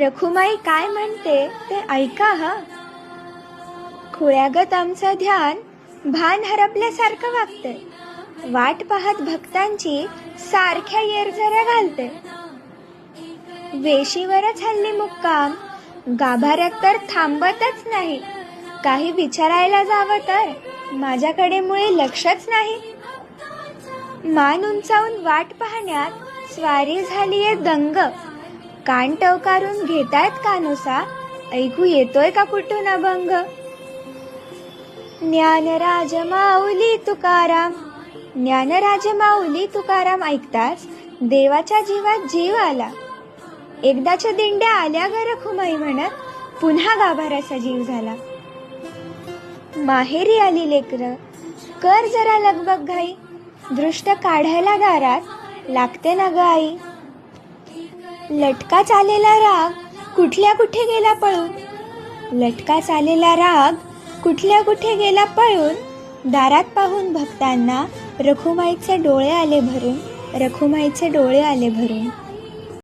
रखुमाई काय म्हणते ते ऐका हा. खुळ्यागत आमचं ध्यान भान हरपल्यासारखं वागते. वाट पाहत भक्तांची सारख्या येरझऱ्या घालते. वेशीवरच हल्ली मुक्काम, गाभाऱ्यात तर थांबतच नाही. काही विचारायला जावं तर माझ्याकडे मुळे लक्षच नाही. मान उंचावून वाट पाहण्यात स्वारी झालीये दंग. कान टवकारून घेतायत कानोसा, ऐकू येतोय का कुठून अभंग. ज्ञानराज माऊली तुकाराम, ज्ञानराज माऊली तुकाराम ऐकताच देवाच्या जीवात जीव आला. एकदाच्या दिंड्या आल्या ग रखुमाई म्हणत, पुन्हा गाभाऱ्याचा जीव झाला. माहेरी आली लेकर, कर जरा लगबग घाई. दृष्ट काढायला दारात लागते ना ग आई. लटका चालेला राग कुठल्या कुठे गेला पळून, लटका चालेला राग कुठल्या कुठे गेला पळून. दारात पाहून भक्तांना रखुमाईचे डोळे आले भरून, रखुमाईचे डोळे आले भरून.